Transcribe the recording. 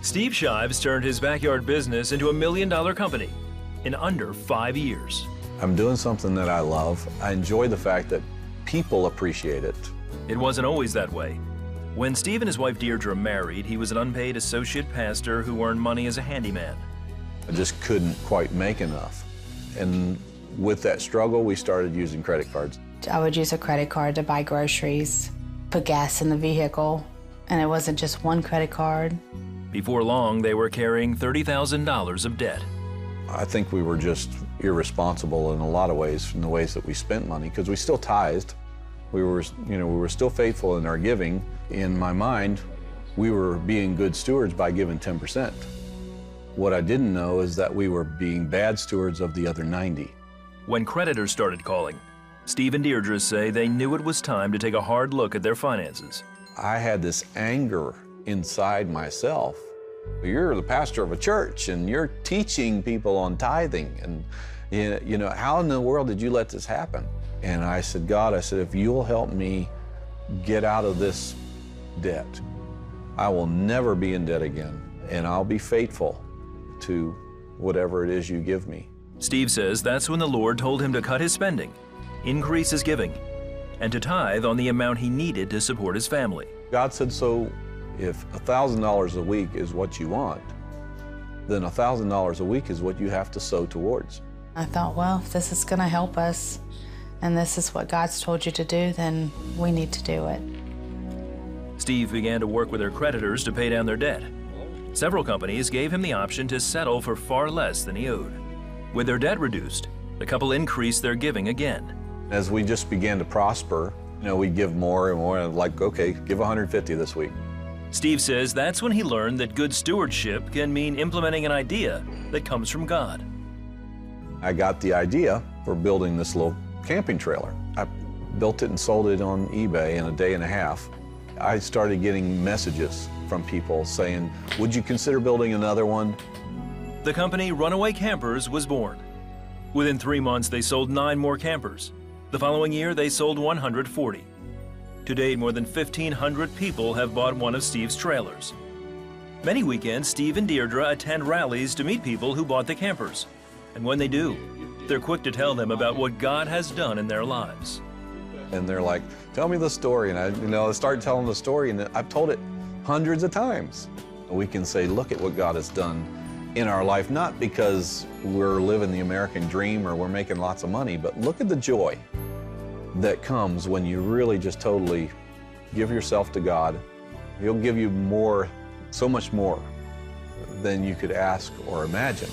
Steve Shives turned his backyard business into $1 million company in under 5 years. I'm doing something that I love. I enjoy the fact that people appreciate it. It wasn't always that way. When Steve and his wife Deirdre married, he was an unpaid associate pastor who earned money as a handyman. I just couldn't quite make enough. And with that struggle, we started using credit cards. I would use a credit card to buy groceries, put gas in the vehicle, and it wasn't just one credit card. Before long, they were carrying $30,000 of debt. I think we were just irresponsible in a lot of ways, in the ways that we spent money, because we still tithed. We were still faithful in our giving. In my mind, we were being good stewards by giving 10%. What I didn't know is that we were being bad stewards of the other 90. When creditors started calling, Steve and Deirdre say they knew it was time to take a hard look at their finances. I had this anger inside myself. You're the pastor of a church and you're teaching people on tithing, and you know, how in the world did you let this happen? And I said, God, if you'll help me get out of this debt, I will never be in debt again, and I'll be faithful to whatever it is you give me. Steve says that's when the Lord told him to cut his spending, increase his giving, and to tithe on the amount he needed to support his family. God said, so if $1,000 a week is what you want, then $1,000 a week is what you have to sow towards. I thought, well, if this is going to help us and this is what God's told you to do, then we need to do it. Steve began to work with their creditors to pay down their debt. Several companies gave him the option to settle for far less than he owed. With their debt reduced, the couple increased their giving again. As we just began to prosper, you know, we'd give more and more, like, okay, give 150 this week. Steve says that's when he learned that good stewardship can mean implementing an idea that comes from God. I got the idea for building this little camping trailer. I built it and sold it on eBay in a day and a half. I started getting messages from people saying, would you consider building another one? The company Runaway Campers was born. Within 3 months, they sold 9 more campers. The following year, they sold 140. To date, more than 1,500 people have bought one of Steve's trailers. Many weekends, Steve and Deirdre attend rallies to meet people who bought the campers. And when they do, they're quick to tell them about what God has done in their lives. And they're like, tell me the story. And I start telling the story, and I've told it hundreds of times. We can say, look at what God has done in our life, not because we're living the American dream or we're making lots of money, but look at the joy that comes when you really just totally give yourself to God. He'll give you more, so much more than you could ask or imagine.